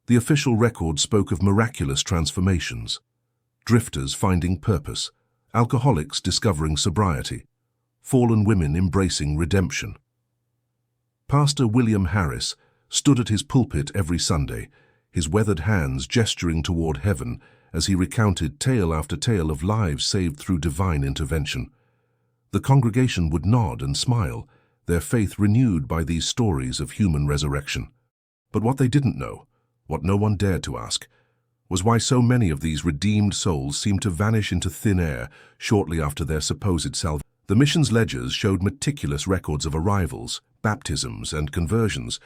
The official record spoke of miraculous transformations, drifters finding purpose, alcoholics discovering sobriety, fallen women embracing redemption. Pastor William Harris stood at his pulpit every Sunday, his weathered hands gesturing toward heaven as he recounted tale after tale of lives saved through divine intervention. The congregation would nod and smile, their faith renewed by these stories of human resurrection. But what they didn't know, what no one dared to ask, was why so many of these redeemed souls seemed to vanish into thin air shortly after their supposed salvation. The mission's ledgers showed meticulous records of arrivals, baptisms, and conversions,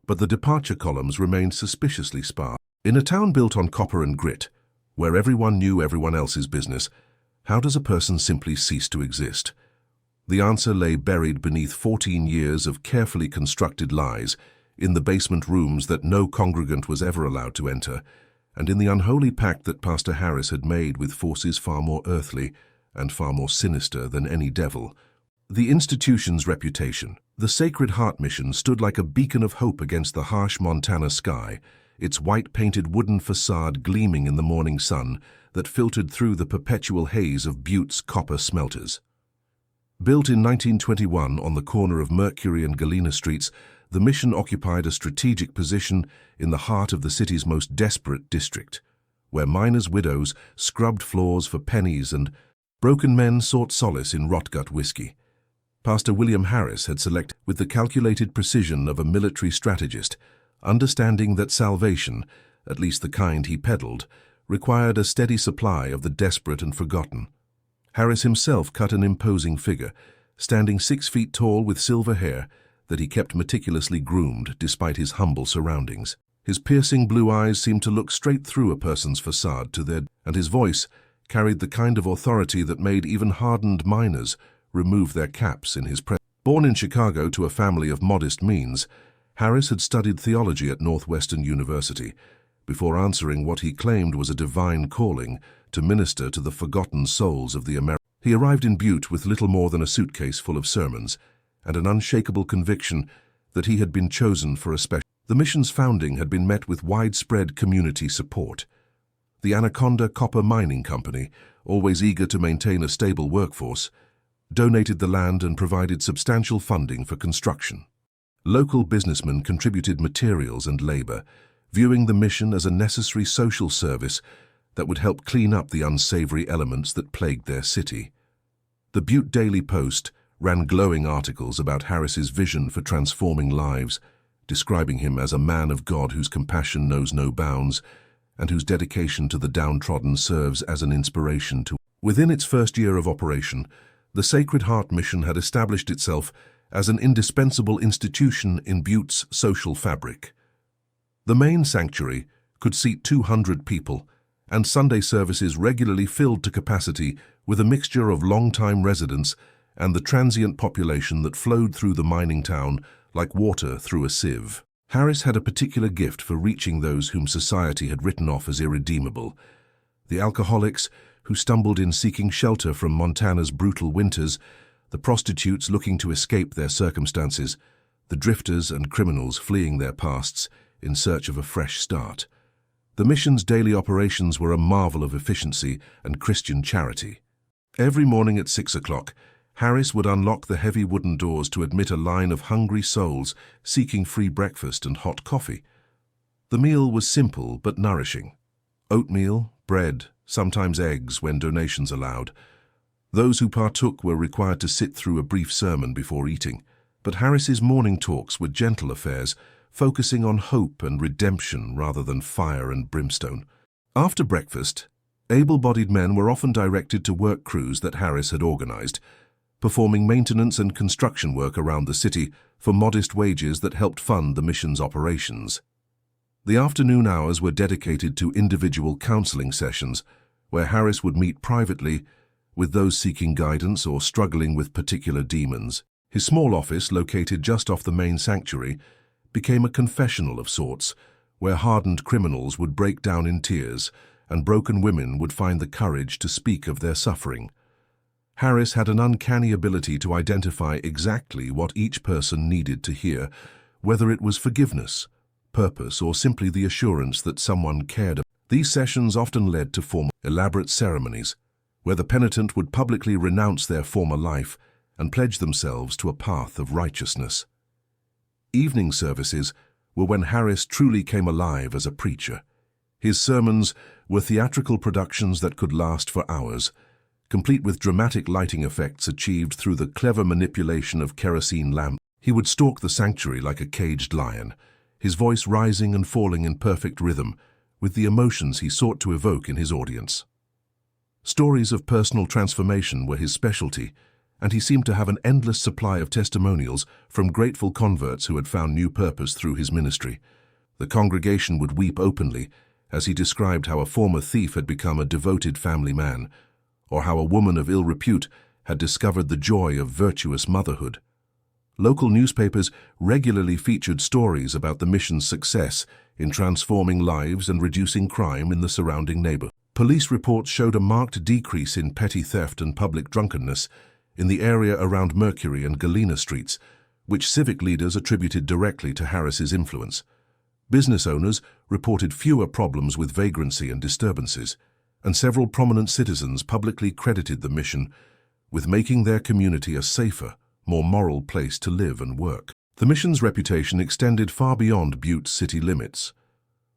but the departure columns remained suspiciously sparse. In a town built on copper and grit, where everyone knew everyone else's business, how does a person simply cease to exist? The answer lay buried beneath 14 years of carefully constructed lies, in the basement rooms that no congregant was ever allowed to enter, and in the unholy pact that Pastor Harris had made with forces far more earthly and far more sinister than any devil. The institution's reputation, the Sacred Heart Mission, stood like a beacon of hope against the harsh Montana sky, its white-painted wooden facade gleaming in the morning sun that filtered through the perpetual haze of Butte's copper smelters. Built in 1921 on the corner of Mercury and Galena Streets, the mission occupied a strategic position in the heart of the city's most desperate district, where miners' widows scrubbed floors for pennies and broken men sought solace in rotgut whiskey. Pastor William Harris had selected with the calculated precision of a military strategist, understanding that salvation, at least the kind he peddled, required a steady supply of the desperate and forgotten. Harris himself cut an imposing figure, standing 6 feet tall with silver hair that he kept meticulously groomed despite his humble surroundings. His piercing blue eyes seemed to look straight through a person's facade to their, and his voice carried the kind of authority that made even hardened miners remove their caps in his presence. Born in Chicago to a family of modest means, Harris had studied theology at Northwestern University before answering what he claimed was a divine calling to minister to the forgotten souls of the Americans. He arrived in Butte with little more than a suitcase full of sermons and an unshakable conviction that he had been chosen for a special. The mission's founding had been met with widespread community support. The Anaconda Copper Mining Company, always eager to maintain a stable workforce, donated the land and provided substantial funding for construction. Local businessmen contributed materials and labor, viewing the mission as a necessary social service that would help clean up the unsavory elements that plagued their city. The Butte Daily Post ran glowing articles about Harris's vision for transforming lives, describing him as a man of God whose compassion knows no bounds and whose dedication to the downtrodden serves as an inspiration to. Within its first year of operation, the Sacred Heart Mission had established itself as an indispensable institution in Butte's social fabric. The main sanctuary could seat 200 people, and Sunday services regularly filled to capacity with a mixture of long-time residents and the transient population that flowed through the mining town like water through a sieve. Harris had a particular gift for reaching those whom society had written off as irredeemable. The alcoholics who stumbled in seeking shelter from Montana's brutal winters, the prostitutes looking to escape their circumstances, the drifters and criminals fleeing their pasts in search of a fresh start. The mission's daily operations were a marvel of efficiency and Christian charity. Every morning at 6 o'clock, Harris would unlock the heavy wooden doors to admit a line of hungry souls seeking free breakfast and hot coffee. The meal was simple but nourishing. Oatmeal, bread, sometimes eggs when donations allowed. Those who partook were required to sit through a brief sermon before eating, but Harris's morning talks were gentle affairs, focusing on hope and redemption rather than fire and brimstone. After breakfast, able-bodied men were often directed to work crews that Harris had organized, performing maintenance and construction work around the city for modest wages that helped fund the mission's operations. The afternoon hours were dedicated to individual counseling sessions, where Harris would meet privately with those seeking guidance or struggling with particular demons. His small office, located just off the main sanctuary, became a confessional of sorts, where hardened criminals would break down in tears and broken women would find the courage to speak of their suffering. Harris had an uncanny ability to identify exactly what each person needed to hear, whether it was forgiveness, purpose, or simply the assurance that someone cared. These sessions often led to formal, elaborate ceremonies, where the penitent would publicly renounce their former life and pledge themselves to a path of righteousness. Evening services were when Harris truly came alive as a preacher. His sermons were theatrical productions that could last for hours, complete with dramatic lighting effects achieved through the clever manipulation of kerosene lamps. He would stalk the sanctuary like a caged lion, his voice rising and falling in perfect rhythm with the emotions he sought to evoke in his audience. Stories of personal transformation were his specialty, and he seemed to have an endless supply of testimonials from grateful converts who had found new purpose through his ministry. The congregation would weep openly as he described how a former thief had become a devoted family man, or how a woman of ill repute had discovered the joy of virtuous motherhood. Local newspapers regularly featured stories about the mission's success in transforming lives and reducing crime in the surrounding neighborhood. Police reports showed a marked decrease in petty theft and public drunkenness in the area around Mercury and Galena streets, which civic leaders attributed directly to Harris's influence. Business owners reported fewer problems with vagrancy and disturbances, and several prominent citizens publicly credited the mission with making their community a safer, more moral place to live and work. The mission's reputation extended far beyond Butte's city limits.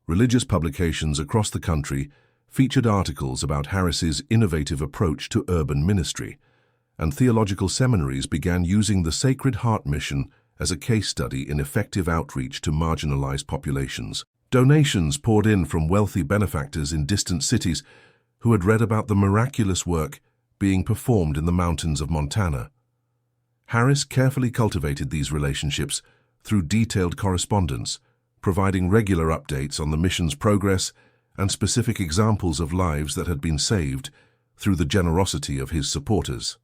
Religious publications across the country featured articles about Harris's innovative approach to urban ministry, and theological seminaries began using the Sacred Heart mission as a case study in effective outreach to marginalized populations. Donations poured in from wealthy benefactors in distant cities who had read about the miraculous work being performed in the mountains of Montana. Harris carefully cultivated these relationships through detailed correspondence, providing regular updates on the mission's progress and specific examples of lives that had been saved through the generosity of his supporters.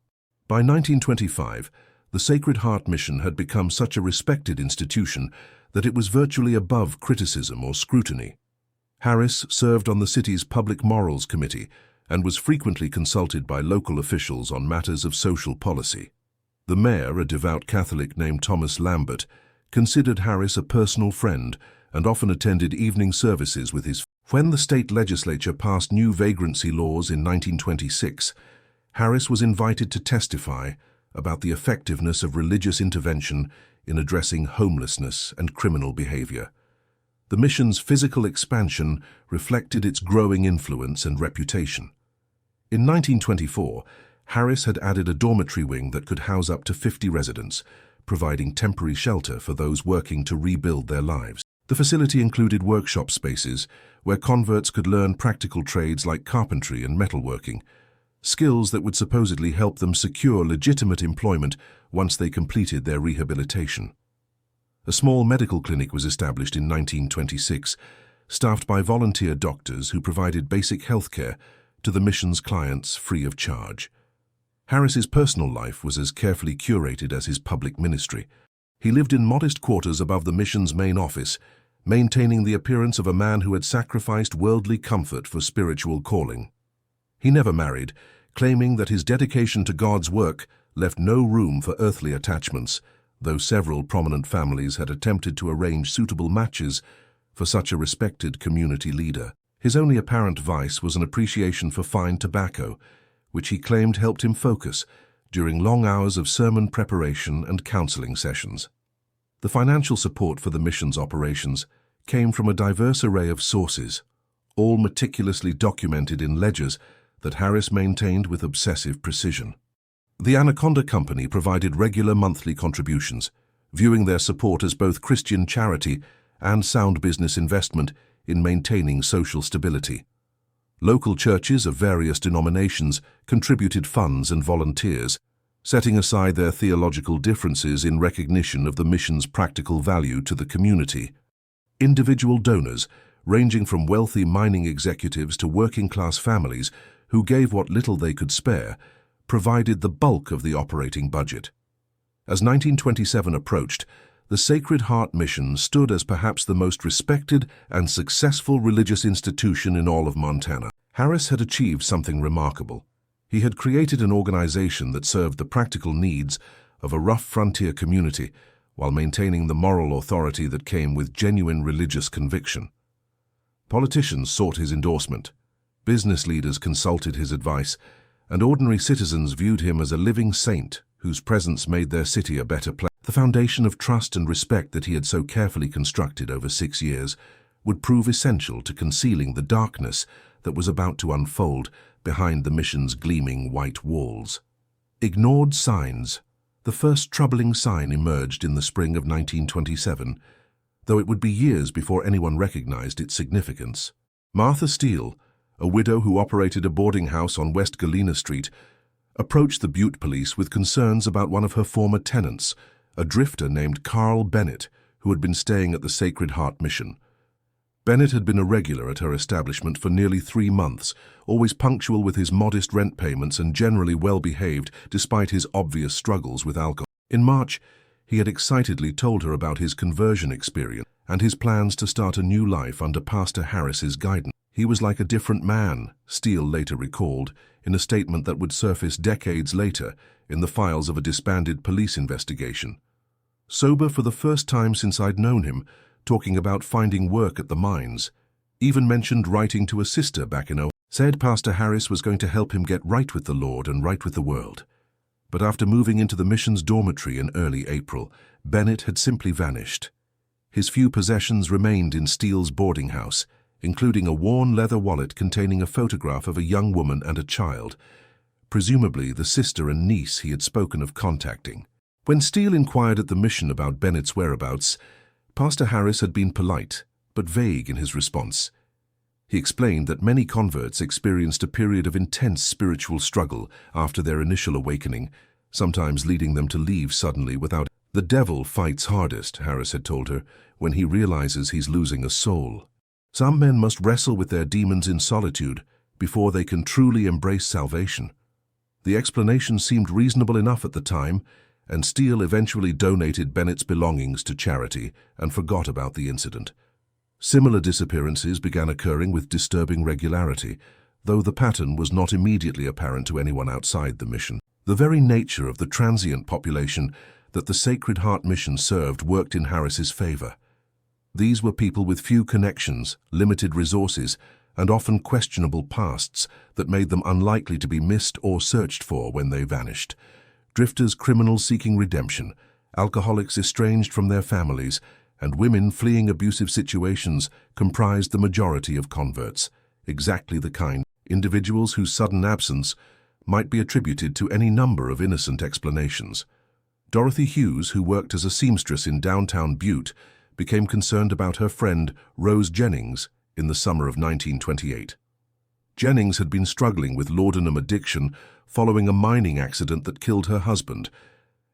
By 1925, the Sacred Heart mission had become such a respected institution that it was virtually above criticism or scrutiny. Harris served on the city's Public Morals Committee and was frequently consulted by local officials on matters of social policy. The mayor, a devout Catholic named Thomas Lambert, considered Harris a personal friend and often attended evening services with his. When the state legislature passed new vagrancy laws in 1926, Harris was invited to testify about the effectiveness of religious intervention in addressing homelessness and criminal behavior. The mission's physical expansion reflected its growing influence and reputation. In 1924, Harris had added a dormitory wing that could house up to 50 residents, providing temporary shelter for those working to rebuild their lives. The facility included workshop spaces where converts could learn practical trades like carpentry and metalworking, skills that would supposedly help them secure legitimate employment once they completed their rehabilitation. A small medical clinic was established in 1926, staffed by volunteer doctors who provided basic health care to the mission's clients free of charge. Harris's personal life was as carefully curated as his public ministry. He lived in modest quarters above the mission's main office, maintaining the appearance of a man who had sacrificed worldly comfort for spiritual calling. He never married, claiming that his dedication to God's work left no room for earthly attachments, though several prominent families had attempted to arrange suitable matches for such a respected community leader. His only apparent vice was an appreciation for fine tobacco, which he claimed helped him focus during long hours of sermon preparation and counseling sessions. The financial support for the mission's operations came from a diverse array of sources, all meticulously documented in ledgers that Harris maintained with obsessive precision. The Anaconda Company provided regular monthly contributions, viewing their support as both Christian charity and sound business investment in maintaining social stability. Local churches of various denominations contributed funds and volunteers, setting aside their theological differences in recognition of the mission's practical value to the community. Individual donors, ranging from wealthy mining executives to working-class families who gave what little they could spare, provided the bulk of the operating budget. As 1927 approached, the Sacred Heart Mission stood as perhaps the most respected and successful religious institution in all of Montana. Harris had achieved something remarkable. He had created an organization that served the practical needs of a rough frontier community while maintaining the moral authority that came with genuine religious conviction. Politicians sought his endorsement, business leaders consulted his advice, and ordinary citizens viewed him as a living saint whose presence made their city a better place. The foundation of trust and respect that he had so carefully constructed over 6 years would prove essential to concealing the darkness that was about to unfold behind the mission's gleaming white walls. Ignored signs. The first troubling sign emerged in the spring of 1927, though it would be years before anyone recognized its significance. Martha Steele, a widow who operated a boarding house on West Galena Street, approached the Butte police with concerns about one of her former tenants, a drifter named Carl Bennett, who had been staying at the Sacred Heart Mission. Bennett had been a regular at her establishment for nearly 3 months, always punctual with his modest rent payments and generally well-behaved despite his obvious struggles with alcohol. In March, he had excitedly told her about his conversion experience and his plans to start a new life under Pastor Harris's guidance. He was like a different man, Steele later recalled, in a statement that would surface decades later in the files of a disbanded police investigation. Sober for the first time since I'd known him, talking about finding work at the mines, even mentioned writing to a sister back in Ohio. Said Pastor Harris was going to help him get right with the Lord and right with the world. But after moving into the mission's dormitory in early April, Bennett had simply vanished. His few possessions remained in Steele's boarding house, including a worn leather wallet containing a photograph of a young woman and a child, presumably the sister and niece he had spoken of contacting. When Steele inquired at the mission about Bennett's whereabouts, Pastor Harris had been polite, but vague in his response. He explained that many converts experienced a period of intense spiritual struggle after their initial awakening, sometimes leading them to leave suddenly without. The devil fights hardest, Harris had told her, when he realizes he's losing a soul. Some men must wrestle with their demons in solitude before they can truly embrace salvation. The explanation seemed reasonable enough at the time, and Steele eventually donated Bennett's belongings to charity and forgot about the incident. Similar disappearances began occurring with disturbing regularity, though the pattern was not immediately apparent to anyone outside the mission. The very nature of the transient population that the Sacred Heart Mission served worked in Harris's favor. These were people with few connections, limited resources, and often questionable pasts that made them unlikely to be missed or searched for when they vanished. Drifters, criminals seeking redemption, alcoholics estranged from their families, and women fleeing abusive situations comprised the majority of converts, exactly the kind individuals whose sudden absence might be attributed to any number of innocent explanations. Dorothy Hughes, who worked as a seamstress in downtown Butte, became concerned about her friend Rose Jennings in the summer of 1928. Jennings had been struggling with laudanum addiction following a mining accident that killed her husband,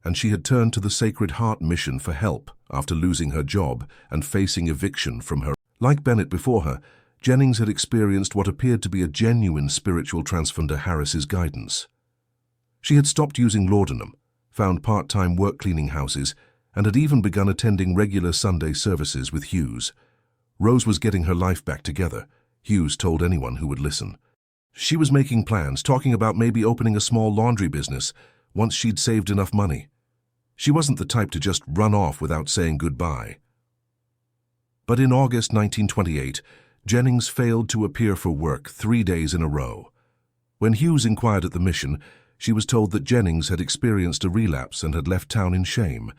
and she had turned to the Sacred Heart Mission for help after losing her job and facing eviction from her. Like Bennett before her, Jennings had experienced what appeared to be a genuine spiritual transfer under Harris's guidance. She had stopped using laudanum, found part-time work cleaning houses, and had even begun attending regular Sunday services with Hughes. Rose was getting her life back together, Hughes told anyone who would listen. She was making plans, talking about maybe opening a small laundry business once she'd saved enough money. She wasn't the type to just run off without saying goodbye. But in August 1928, Jennings failed to appear for work 3 days in a row. When Hughes inquired at the mission, she was told that Jennings had experienced a relapse and had left town in shame,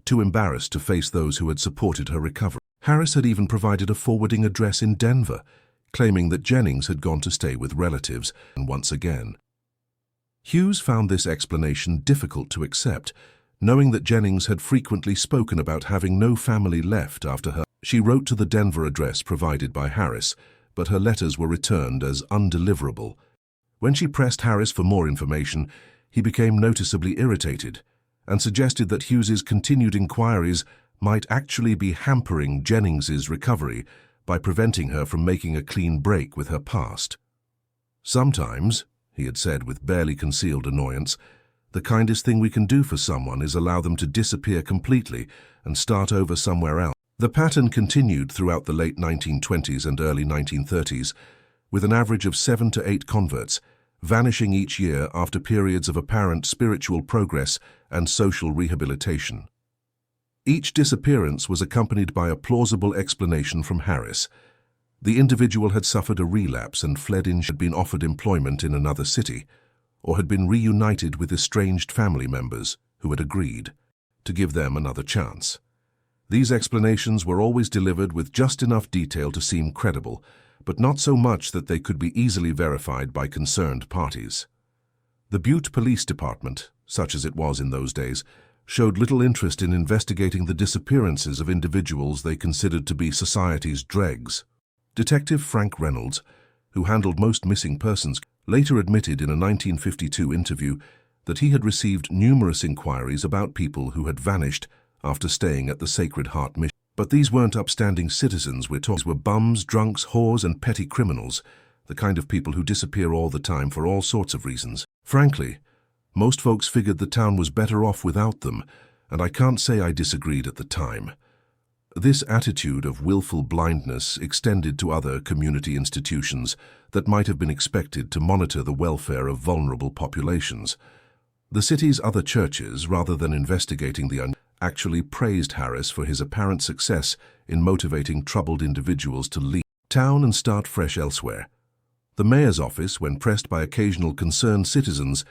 too embarrassed to face those who had supported her recovery. Harris had even provided a forwarding address in Denver, claiming that Jennings had gone to stay with relatives once again. Hughes found this explanation difficult to accept, knowing that Jennings had frequently spoken about having no family left after her. She wrote to the Denver address provided by Harris, but her letters were returned as undeliverable. When she pressed Harris for more information, he became noticeably irritated and suggested that Hughes's continued inquiries might actually be hampering Jennings's recovery by preventing her from making a clean break with her past. Sometimes, he had said with barely concealed annoyance, the kindest thing we can do for someone is allow them to disappear completely and start over somewhere else. The pattern continued throughout the late 1920s and early 1930s, with an average of 7 to 8 converts, vanishing each year after periods of apparent spiritual progress and social rehabilitation. Each disappearance was accompanied by a plausible explanation from Harris. The individual had suffered a relapse and fled in, had been offered employment in another city, or had been reunited with estranged family members who had agreed to give them another chance. These explanations were always delivered with just enough detail to seem credible, but not so much that they could be easily verified by concerned parties. The Butte Police Department, such as it was in those days, showed little interest in investigating the disappearances of individuals they considered to be society's dregs. Detective Frank Reynolds, who handled most missing persons, later admitted in a 1952 interview that he had received numerous inquiries about people who had vanished after staying at the Sacred Heart Mission. But these weren't upstanding citizens we're talking. These were bums, drunks, whores, and petty criminals, the kind of people who disappear all the time for all sorts of reasons. Frankly, most folks figured the town was better off without them, and I can't say I disagreed at the time. This attitude of willful blindness extended to other community institutions that might have been expected to monitor the welfare of vulnerable populations. The city's other churches, rather than investigating the actually praised Harris for his apparent success in motivating troubled individuals to leave town and start fresh elsewhere. The mayor's office, when pressed by occasional concerned citizens,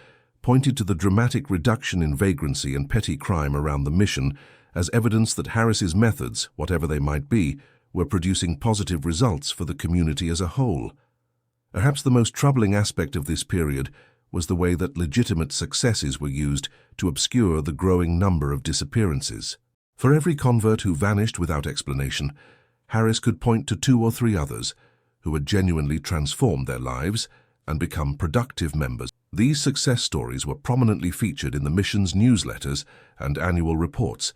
pointed to the dramatic reduction in vagrancy and petty crime around the mission as evidence that Harris's methods, whatever they might be, were producing positive results for the community as a whole. Perhaps the most troubling aspect of this period was the way that legitimate successes were used to obscure the growing number of disappearances. For every convert who vanished without explanation, Harris could point to 2 or 3 others who had genuinely transformed their lives and become productive members. These success stories were prominently featured in the mission's newsletters and annual reports,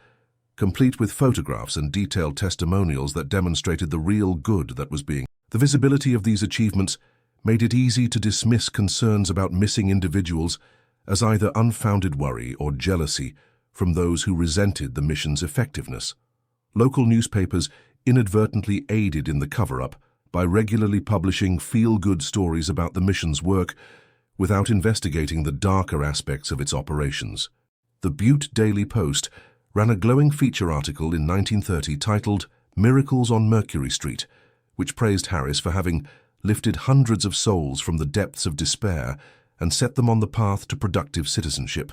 complete with photographs and detailed testimonials that demonstrated the real good that was being. The visibility of these achievements made it easy to dismiss concerns about missing individuals as either unfounded worry or jealousy from those who resented the mission's effectiveness. Local newspapers inadvertently aided in the cover-up by regularly publishing feel-good stories about the mission's work without investigating the darker aspects of its operations. The Butte Daily Post ran a glowing feature article in 1930 titled "Miracles on Mercury Street," which praised Harris for having lifted hundreds of souls from the depths of despair and set them on the path to productive citizenship.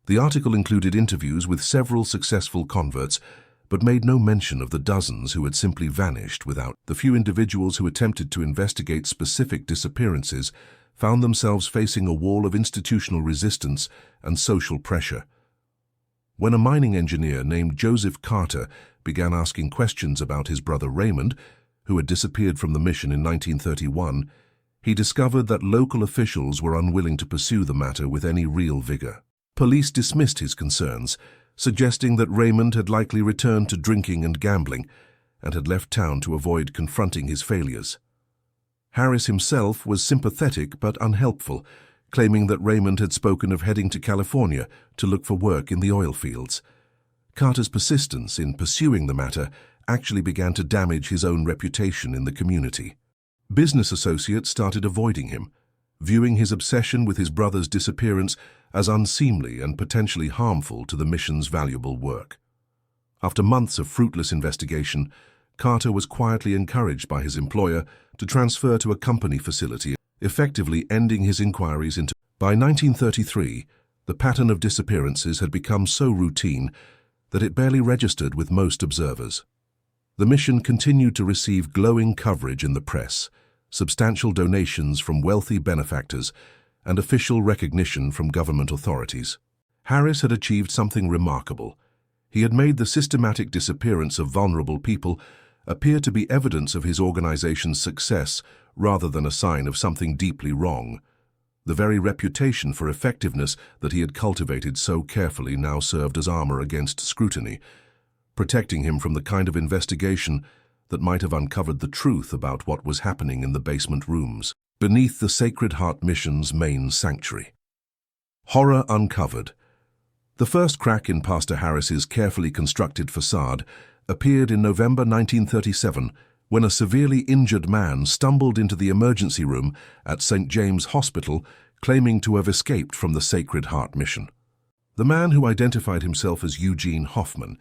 The article included interviews with several successful converts, but made no mention of the dozens who had simply vanished without. The few individuals who attempted to investigate specific disappearances found themselves facing a wall of institutional resistance and social pressure. When a mining engineer named Joseph Carter began asking questions about his brother Raymond, who had disappeared from the mission in 1931, he discovered that local officials were unwilling to pursue the matter with any real vigor. Police dismissed his concerns, suggesting that Raymond had likely returned to drinking and gambling and had left town to avoid confronting his failures. Harris himself was sympathetic but unhelpful, claiming that Raymond had spoken of heading to California to look for work in the oil fields. Carter's persistence in pursuing the matter actually began to damage his own reputation in the community. Business associates started avoiding him, viewing his obsession with his brother's disappearance as unseemly and potentially harmful to the mission's valuable work. After months of fruitless investigation, Carter was quietly encouraged by his employer to transfer to a company facility, effectively ending his inquiries into. By 1933, the pattern of disappearances had become so routine that it barely registered with most observers. The mission continued to receive glowing coverage in the press, substantial donations from wealthy benefactors, and official recognition from government authorities. Harris had achieved something remarkable. He had made the systematic disappearance of vulnerable people appear to be evidence of his organization's success rather than a sign of something deeply wrong. The very reputation for effectiveness that he had cultivated so carefully now served as armor against scrutiny, protecting him from the kind of investigation that might have uncovered the truth about what was happening in the basement rooms beneath the Sacred Heart Mission's main sanctuary. Horror uncovered. The first crack in Pastor Harris's carefully constructed facade appeared in November 1937 when a severely injured man stumbled into the emergency room at St. James Hospital claiming to have escaped from the Sacred Heart Mission. The man, who identified himself as Eugene Hoffman,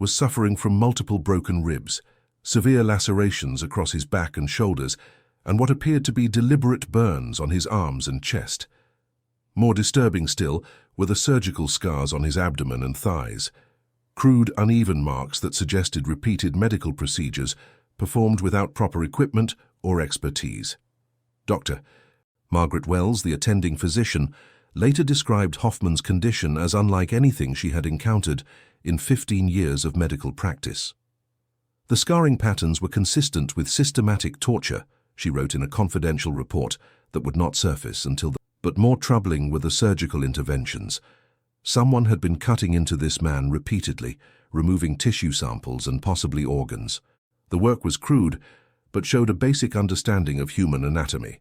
was suffering from multiple broken ribs, severe lacerations across his back and shoulders, and what appeared to be deliberate burns on his arms and chest. More disturbing still were the surgical scars on his abdomen and thighs, crude, uneven marks that suggested repeated medical procedures performed without proper equipment or expertise. Dr. Margaret Wells, the attending physician, later described Hoffman's condition as unlike anything she had encountered in 15 years of medical practice. The scarring patterns were consistent with systematic torture, she wrote in a confidential report that would not surface until but more troubling were the surgical interventions. Someone had been cutting into this man repeatedly, removing tissue samples and possibly organs. The work was crude, but showed a basic understanding of human anatomy.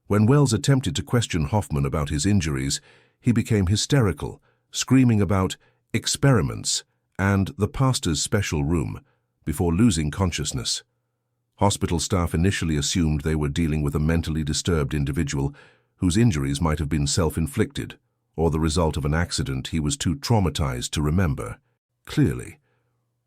When Wells attempted to question Hoffman about his injuries, he became hysterical, screaming about experiments and the pastor's special room, before losing consciousness. Hospital staff initially assumed they were dealing with a mentally disturbed individual whose injuries might have been self-inflicted or the result of an accident he was too traumatized to remember clearly.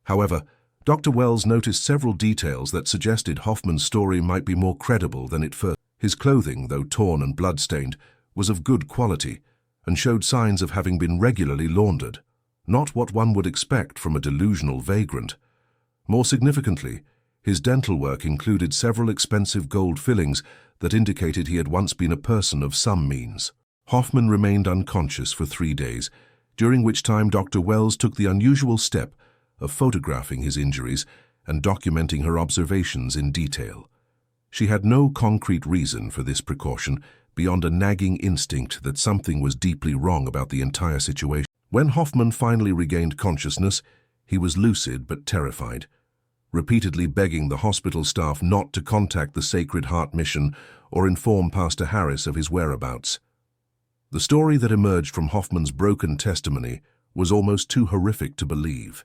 However, Dr. Wells noticed several details that suggested Hoffman's story might be more credible than it first. His clothing, though torn and blood-stained, was of good quality and showed signs of having been regularly laundered, not what one would expect from a delusional vagrant. More significantly, his dental work included several expensive gold fillings that indicated he had once been a person of some means. Hoffman remained unconscious for 3 days, during which time Dr. Wells took the unusual step of photographing his injuries and documenting her observations in detail. She had no concrete reason for this precaution beyond a nagging instinct that something was deeply wrong about the entire situation. When Hoffman finally regained consciousness, he was lucid but terrified, repeatedly begging the hospital staff not to contact the Sacred Heart Mission or inform Pastor Harris of his whereabouts. The story that emerged from Hoffman's broken testimony was almost too horrific to believe.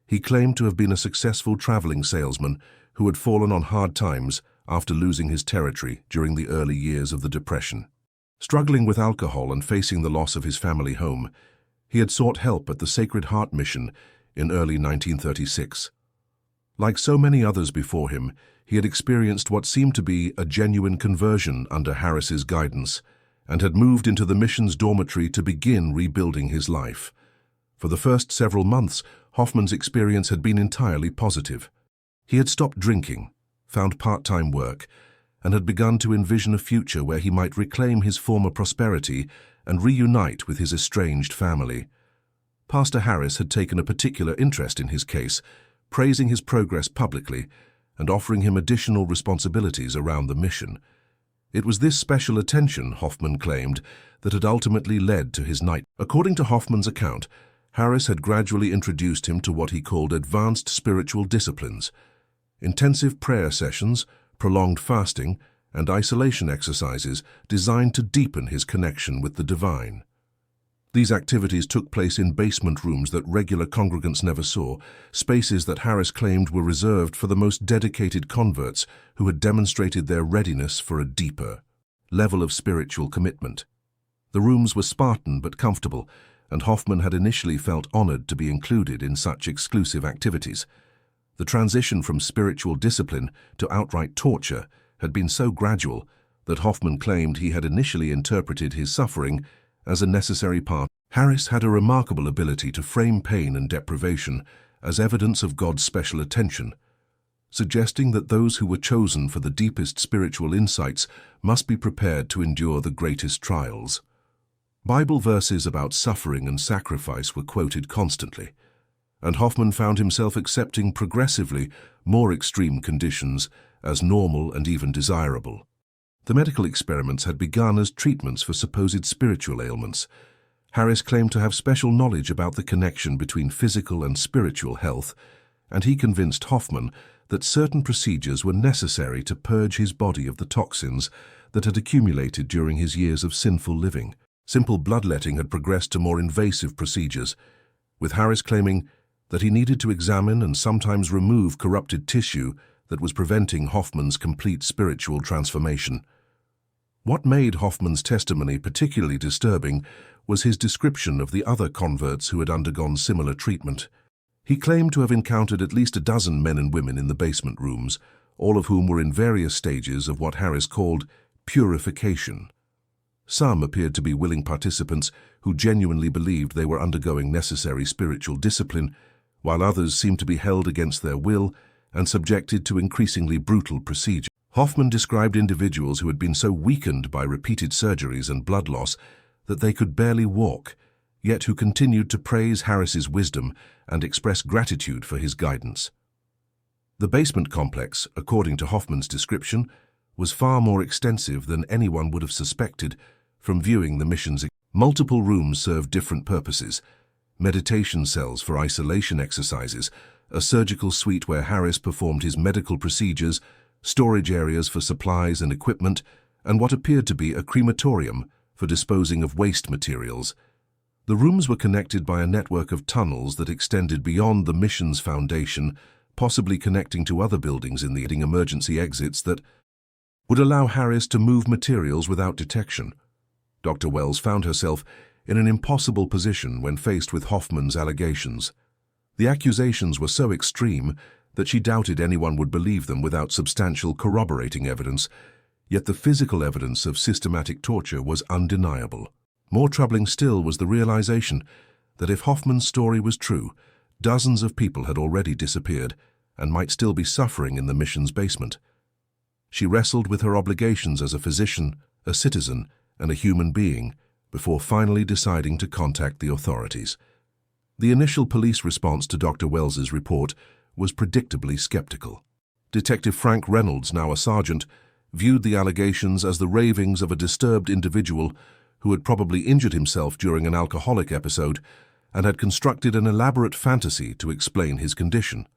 He claimed to have been a successful traveling salesman who had fallen on hard times after losing his territory during the early years of the Depression. Struggling with alcohol and facing the loss of his family home, he had sought help at the Sacred Heart Mission in early 1936. Like so many others before him, he had experienced what seemed to be a genuine conversion under Harris's guidance and had moved into the mission's dormitory to begin rebuilding his life. For the first several months, Hoffman's experience had been entirely positive. He had stopped drinking, found part-time work, and had begun to envision a future where he might reclaim his former prosperity and reunite with his estranged family. Pastor Harris had taken a particular interest in his case, praising his progress publicly and offering him additional responsibilities around the mission. It was this special attention, Hoffman claimed, that had ultimately led to his night. According to Hoffman's account, Harris had gradually introduced him to what he called advanced spiritual disciplines, intensive prayer sessions, prolonged fasting, and isolation exercises designed to deepen his connection with the divine. These activities took place in basement rooms that regular congregants never saw, spaces that Harris claimed were reserved for the most dedicated converts who had demonstrated their readiness for a deeper level of spiritual commitment. The rooms were Spartan but comfortable, and Hoffman had initially felt honored to be included in such exclusive activities. The transition from spiritual discipline to outright torture had been so gradual that Hoffman claimed he had initially interpreted his suffering as a necessary part. Harris had a remarkable ability to frame pain and deprivation as evidence of God's special attention, suggesting that those who were chosen for the deepest spiritual insights must be prepared to endure the greatest trials. Bible verses about suffering and sacrifice were quoted constantly, and Hoffman found himself accepting progressively more extreme conditions as normal and even desirable. The medical experiments had begun as treatments for supposed spiritual ailments. Harris claimed to have special knowledge about the connection between physical and spiritual health, and he convinced Hoffman that certain procedures were necessary to purge his body of the toxins that had accumulated during his years of sinful living. Simple bloodletting had progressed to more invasive procedures, with Harris claiming that he needed to examine and sometimes remove corrupted tissue that was preventing Hoffman's complete spiritual transformation. What made Hoffman's testimony particularly disturbing was his description of the other converts who had undergone similar treatment. He claimed to have encountered at least a dozen men and women in the basement rooms, all of whom were in various stages of what Harris called purification. Some appeared to be willing participants who genuinely believed they were undergoing necessary spiritual discipline, while others seemed to be held against their will and subjected to increasingly brutal procedure. Hoffman described individuals who had been so weakened by repeated surgeries and blood loss that they could barely walk, yet who continued to praise Harris's wisdom and express gratitude for his guidance. The basement complex, according to Hoffman's description, was far more extensive than anyone would have suspected from viewing the mission's. Multiple rooms served different purposes: meditation cells for isolation exercises, a surgical suite where Harris performed his medical procedures, storage areas for supplies and equipment, and what appeared to be a crematorium for disposing of waste materials. The rooms were connected by a network of tunnels that extended beyond the mission's foundation, possibly connecting to other buildings in the emergency exits that would allow Harris to move materials without detection. Dr. Wells found herself in an impossible position when faced with Hoffman's allegations. The accusations were so extreme that she doubted anyone would believe them without substantial corroborating evidence, yet the physical evidence of systematic torture was undeniable. More troubling still was the realization that if Hoffman's story was true, dozens of people had already disappeared and might still be suffering in the mission's basement. She wrestled with her obligations as a physician, a citizen, and a human being before finally deciding to contact the authorities. The initial police response to Dr. Wells's report was predictably skeptical. Detective Frank Reynolds, now a sergeant, viewed the allegations as the ravings of a disturbed individual who had probably injured himself during an alcoholic episode and had constructed an elaborate fantasy to explain his condition.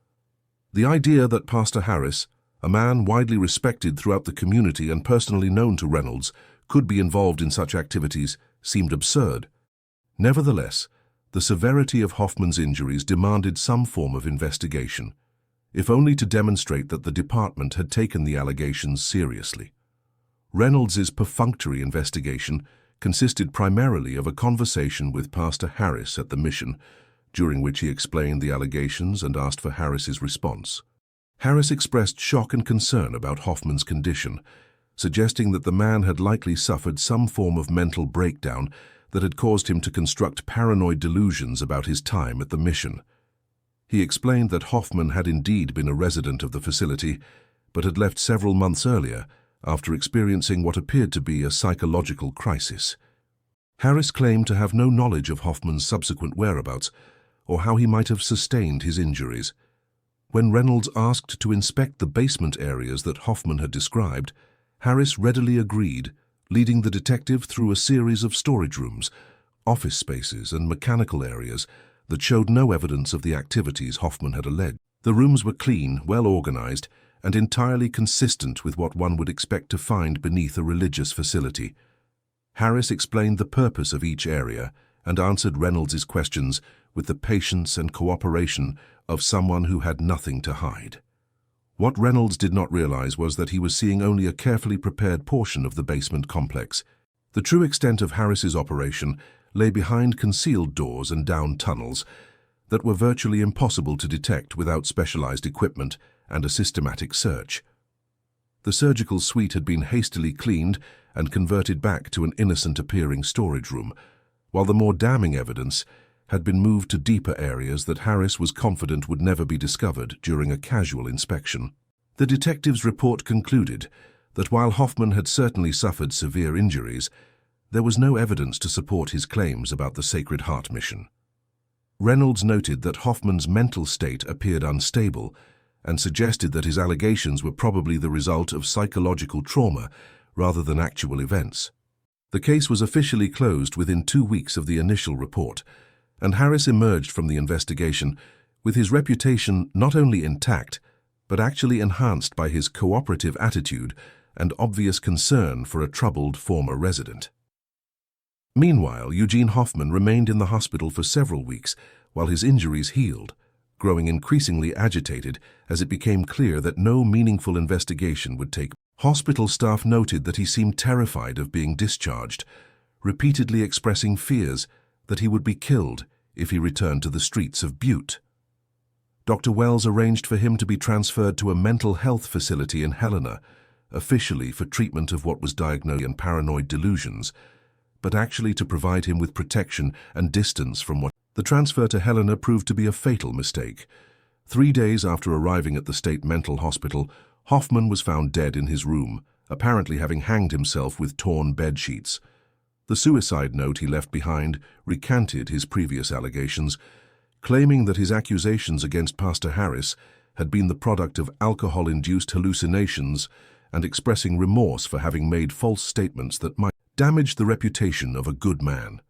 The idea that Pastor Harris, a man widely respected throughout the community and personally known to Reynolds, could be involved in such activities seemed absurd. Nevertheless, the severity of Hoffman's injuries demanded some form of investigation, if only to demonstrate that the department had taken the allegations seriously. Reynolds's perfunctory investigation consisted primarily of a conversation with Pastor Harris at the mission, during which he explained the allegations and asked for Harris's response. Harris expressed shock and concern about Hoffman's condition, suggesting that the man had likely suffered some form of mental breakdown that had caused him to construct paranoid delusions about his time at the mission. He explained that Hoffman had indeed been a resident of the facility, but had left several months earlier after experiencing what appeared to be a psychological crisis. Harris claimed to have no knowledge of Hoffman's subsequent whereabouts or how he might have sustained his injuries. When Reynolds asked to inspect the basement areas that Hoffman had described, Harris readily agreed, leading the detective through a series of storage rooms, office spaces, and mechanical areas that showed no evidence of the activities Hoffman had alleged. The rooms were clean, well organized, and entirely consistent with what one would expect to find beneath a religious facility. Harris explained the purpose of each area and answered Reynolds's questions with the patience and cooperation of someone who had nothing to hide. What Reynolds did not realize was that he was seeing only a carefully prepared portion of the basement complex. The true extent of Harris's operation lay behind concealed doors and down tunnels that were virtually impossible to detect without specialized equipment and a systematic search. The surgical suite had been hastily cleaned and converted back to an innocent-appearing storage room, while the more damning evidence had been moved to deeper areas that Harris was confident would never be discovered during a casual inspection. The detective's report concluded that while Hoffman had certainly suffered severe injuries, there was no evidence to support his claims about the Sacred Heart mission. Reynolds noted that Hoffman's mental state appeared unstable and suggested that his allegations were probably the result of psychological trauma rather than actual events. The case was officially closed within 2 weeks of the initial report, and Harris emerged from the investigation with his reputation not only intact, but actually enhanced by his cooperative attitude and obvious concern for a troubled former resident. Meanwhile, Eugene Hoffman remained in the hospital for several weeks while his injuries healed, growing increasingly agitated as it became clear that no meaningful investigation would take place. Hospital staff noted that he seemed terrified of being discharged, repeatedly expressing fears that he would be killed if he returned to the streets of Butte. Dr. Wells arranged for him to be transferred to a mental health facility in Helena, officially for treatment of what was diagnosed as paranoid delusions, but actually to provide him with protection and distance from what. The transfer to Helena proved to be a fatal mistake. 3 days after arriving at the state mental hospital, Hoffman was found dead in his room, apparently having hanged himself with torn bed sheets. The suicide note he left behind recanted his previous allegations, claiming that his accusations against Pastor Harris had been the product of alcohol-induced hallucinations and expressing remorse for having made false statements that might damage the reputation of a good man.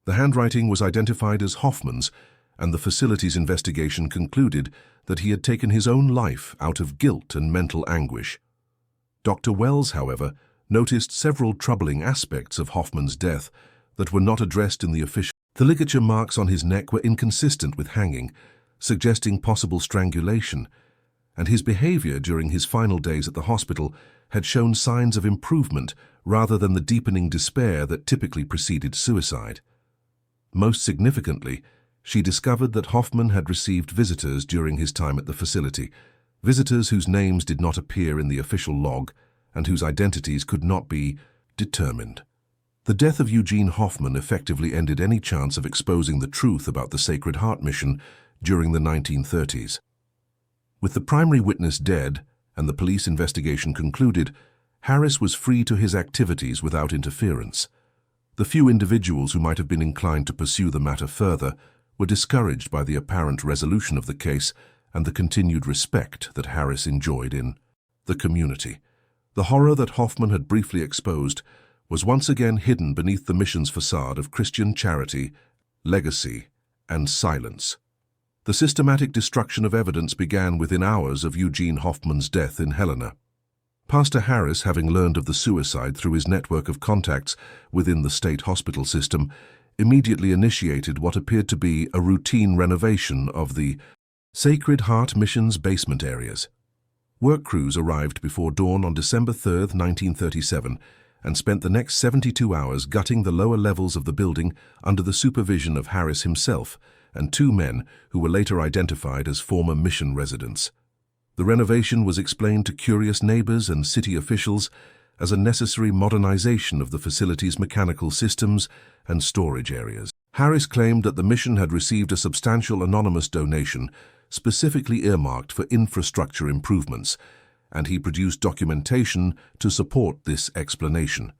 The handwriting was identified as Hoffman's, and the facility's investigation concluded that he had taken his own life out of guilt and mental anguish. Dr. Wells, however, noticed several troubling aspects of Hoffman's death that were not addressed in the official. The ligature marks on his neck were inconsistent with hanging, suggesting possible strangulation, and his behavior during his final days at the hospital had shown signs of improvement rather than the deepening despair that typically preceded suicide. Most significantly, she discovered that Hoffman had received visitors during his time at the facility, visitors whose names did not appear in the official log and whose identities could not be determined. The death of Eugene Hoffman effectively ended any chance of exposing the truth about the Sacred Heart mission during the 1930s. With the primary witness dead and the police investigation concluded, Harris was free to his activities without interference. The few individuals who might have been inclined to pursue the matter further were discouraged by the apparent resolution of the case and the continued respect that Harris enjoyed in the community. The horror that Hoffman had briefly exposed was once again hidden beneath the mission's facade of Christian charity, legacy, and silence. The systematic destruction of evidence began within hours of Eugene Hoffman's death in Helena. Pastor Harris, having learned of the suicide through his network of contacts within the state hospital system, immediately initiated what appeared to be a routine renovation of the Sacred Heart Mission's basement areas. Work crews arrived before dawn on December 3, 1937, and spent the next 72 hours gutting the lower levels of the building under the supervision of Harris himself and 2 men who were later identified as former mission residents. The renovation was explained to curious neighbors and city officials as a necessary modernization of the facility's mechanical systems and storage areas. Harris claimed that the mission had received a substantial anonymous donation specifically earmarked for infrastructure improvements, and he produced documentation to support this explanation.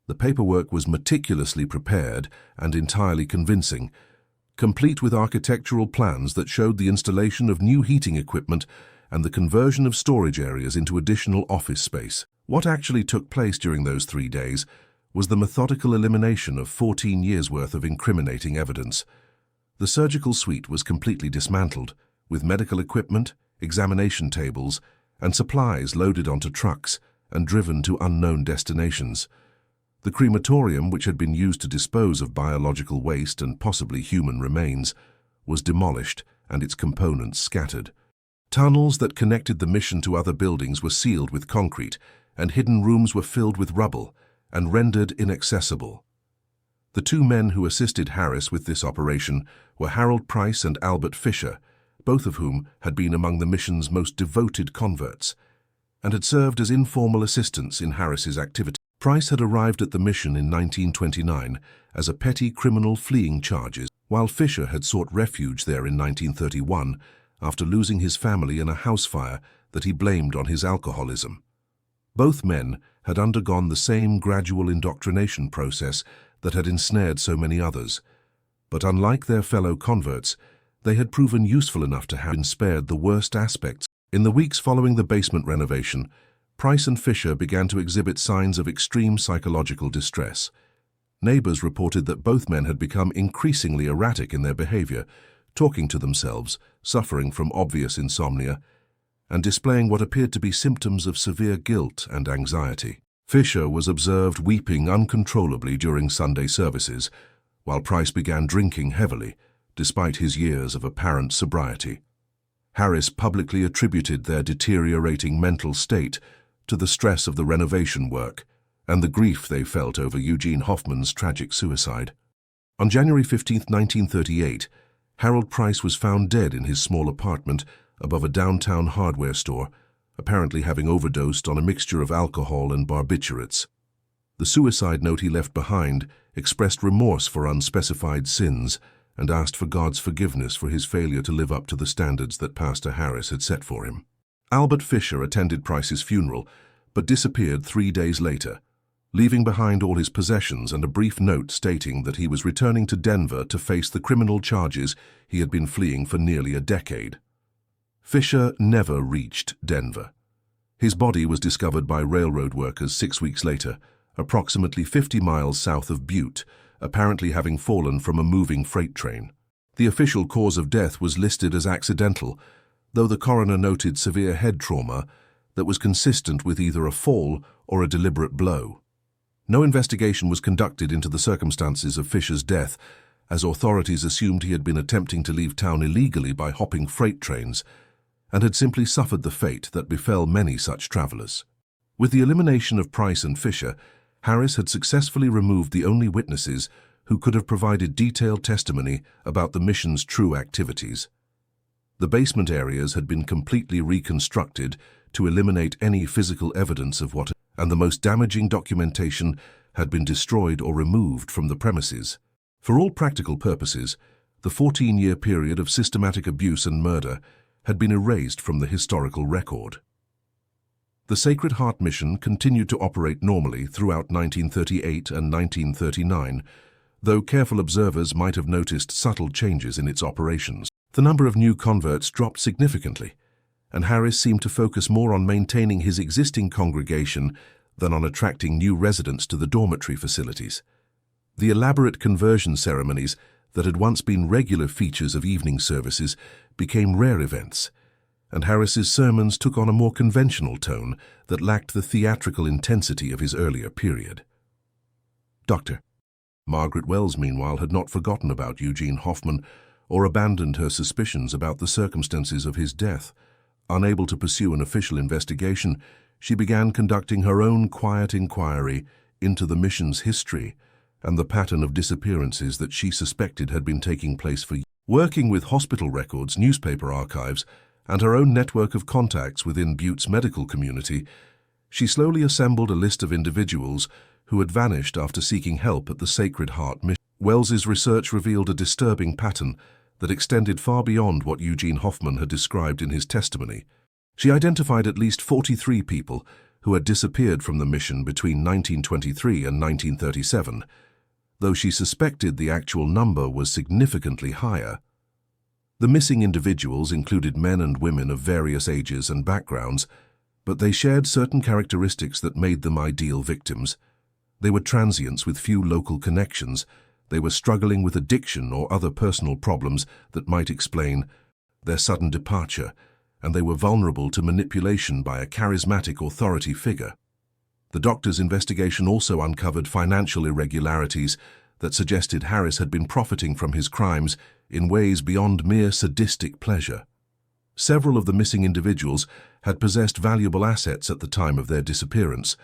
The paperwork was meticulously prepared and entirely convincing, complete with architectural plans that showed the installation of new heating equipment and the conversion of storage areas into additional office space. What actually took place during those 3 days was the methodical elimination of 14 years' worth of incriminating evidence. The surgical suite was completely dismantled, with medical equipment, examination tables, and supplies loaded onto trucks and driven to unknown destinations. The crematorium, which had been used to dispose of biological waste and possibly human remains, was demolished and its components scattered. Tunnels that connected the mission to other buildings were sealed with concrete, and hidden rooms were filled with rubble and rendered inaccessible. The 2 men who assisted Harris with this operation were Harold Price and Albert Fisher, both of whom had been among the mission's most devoted converts, and had served as informal assistants in Harris's activity. Price had arrived at the mission in 1929 as a petty criminal fleeing charges, while Fisher had sought refuge there in 1931 after losing his family in a house fire that he blamed on his alcoholism. Both men had undergone the same gradual indoctrination process that had ensnared so many others, but unlike their fellow converts, they had proven useful enough to have been spared the worst aspects. In the weeks following the basement renovation, Price and Fisher began to exhibit signs of extreme psychological distress. Neighbors reported that both men had become increasingly erratic in their behavior, talking to themselves, suffering from obvious insomnia, and displaying what appeared to be symptoms of severe guilt and anxiety. Fisher was observed weeping uncontrollably during Sunday services, while Price began drinking heavily, despite his years of apparent sobriety. Harris publicly attributed their deteriorating mental state to the stress of the renovation work and the grief they felt over Eugene Hoffman's tragic suicide. On January 15, 1938, Harold Price was found dead in his small apartment above a downtown hardware store, apparently having overdosed on a mixture of alcohol and barbiturates. The suicide note he left behind expressed remorse for unspecified sins and asked for God's forgiveness for his failure to live up to the standards that Pastor Harris had set for him. Albert Fisher attended Price's funeral, but disappeared 3 days later, leaving behind all his possessions and a brief note stating that he was returning to Denver to face the criminal charges he had been fleeing for nearly a decade. Fisher never reached Denver. His body was discovered by railroad workers 6 weeks later, approximately 50 miles south of Butte, apparently having fallen from a moving freight train. The official cause of death was listed as accidental, though the coroner noted severe head trauma that was consistent with either a fall or a deliberate blow. No investigation was conducted into the circumstances of Fisher's death, as authorities assumed he had been attempting to leave town illegally by hopping freight trains and had simply suffered the fate that befell many such travelers. With the elimination of Price and Fisher, Harris had successfully removed the only witnesses who could have provided detailed testimony about the mission's true activities. The basement areas had been completely reconstructed to eliminate any physical evidence of what, and the most damaging documentation had been destroyed or removed from the premises. For all practical purposes, the 14-year period of systematic abuse and murder had been erased from the historical record. The Sacred Heart mission continued to operate normally throughout 1938 and 1939, though careful observers might have noticed subtle changes in its operations. The number of new converts dropped significantly, and Harris seemed to focus more on maintaining his existing congregation than on attracting new residents to the dormitory facilities. The elaborate conversion ceremonies that had once been regular features of evening services became rare events, and Harris's sermons took on a more conventional tone that lacked the theatrical intensity of his earlier period. Dr. Margaret Wells, meanwhile, had not forgotten about Eugene Hoffman or abandoned her suspicions about the circumstances of his death. Unable to pursue an official investigation, she began conducting her own quiet inquiry into the mission's history and the pattern of disappearances that she suspected had been taking place for years. Working with hospital records, newspaper archives, and her own network of contacts within Butte's medical community, she slowly assembled a list of individuals who had vanished after seeking help at the Sacred Heart mission. Wells's research revealed a disturbing pattern that extended far beyond what Eugene Hoffman had described in his testimony. She identified at least 43 people who had disappeared from the mission between 1923 and 1937, though she suspected the actual number was significantly higher. The missing individuals included men and women of various ages and backgrounds, but they shared certain characteristics that made them ideal victims. They were transients with few local connections. They were struggling with addiction or other personal problems that might explain their sudden departure, and they were vulnerable to manipulation by a charismatic authority figure. The doctor's investigation also uncovered financial irregularities that suggested Harris had been profiting from his crimes in ways beyond mere sadistic pleasure. Several of the missing individuals had possessed valuable assets at the time of their disappearance: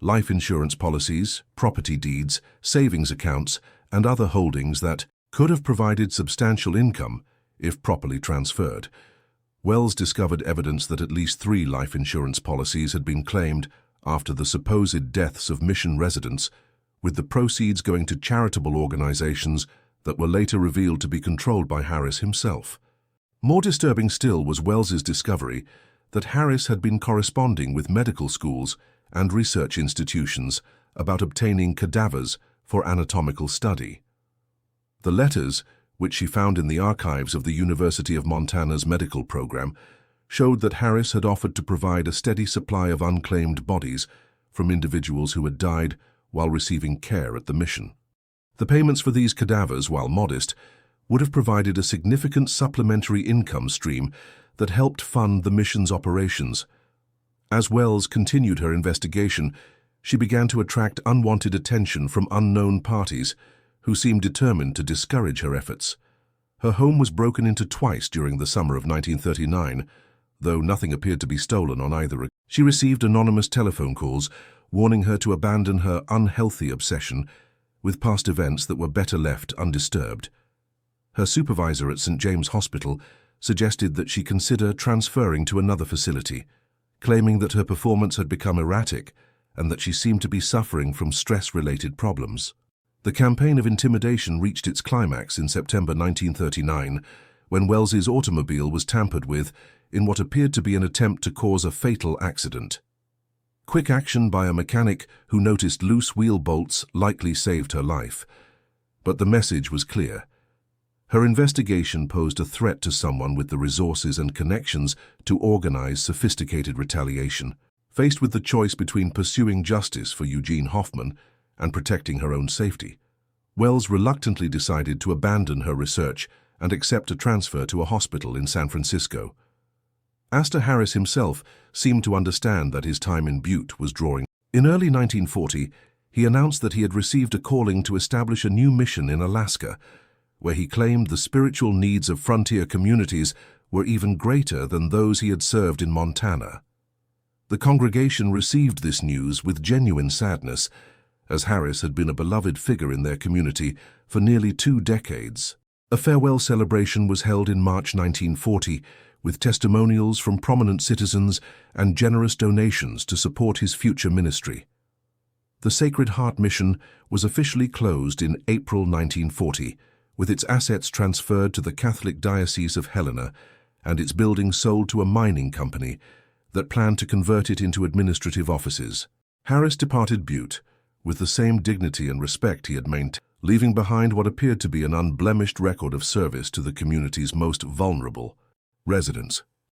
life insurance policies, property deeds, savings accounts, and other holdings that could have provided substantial income if properly transferred. Wells discovered evidence that at least 3 life insurance policies had been claimed after the supposed deaths of mission residents, with the proceeds going to charitable organizations that were later revealed to be controlled by Harris himself. More disturbing still was Wells's discovery that Harris had been corresponding with medical schools and research institutions about obtaining cadavers for anatomical study. The letters, which she found in the archives of the University of Montana's medical program, showed that Harris had offered to provide a steady supply of unclaimed bodies from individuals who had died while receiving care at the mission. The payments for these cadavers, while modest, would have provided a significant supplementary income stream that helped fund the mission's operations. As Wells continued her investigation, she began to attract unwanted attention from unknown parties who seemed determined to discourage her efforts. Her home was broken into twice during the summer of 1939, though nothing appeared to be stolen on either occasion. She received anonymous telephone calls warning her to abandon her unhealthy obsession with past events that were better left undisturbed. Her supervisor at St. James Hospital suggested that she consider transferring to another facility, claiming that her performance had become erratic and that she seemed to be suffering from stress-related problems. The campaign of intimidation reached its climax in September 1939, when Wells's automobile was tampered with in what appeared to be an attempt to cause a fatal accident. Quick action by a mechanic who noticed loose wheel bolts likely saved her life. But the message was clear. Her investigation posed a threat to someone with the resources and connections to organize sophisticated retaliation. Faced with the choice between pursuing justice for Eugene Hoffman and protecting her own safety, Wells reluctantly decided to abandon her research and accept a transfer to a hospital in San Francisco. Astor Harris himself seemed to understand that his time in Butte was drawing. In early 1940, he announced that he had received a calling to establish a new mission in Alaska, where he claimed the spiritual needs of frontier communities were even greater than those he had served in Montana. The congregation received this news with genuine sadness, as Harris had been a beloved figure in their community for nearly 2 decades. A farewell celebration was held in March 1940, with testimonials from prominent citizens and generous donations to support his future ministry. The Sacred Heart Mission was officially closed in April 1940, with its assets transferred to the Catholic Diocese of Helena and its building sold to a mining company that planned to convert it into administrative offices. Harris departed Butte with the same dignity and respect he had maintained, leaving behind what appeared to be an unblemished record of service to the community's most vulnerable residents.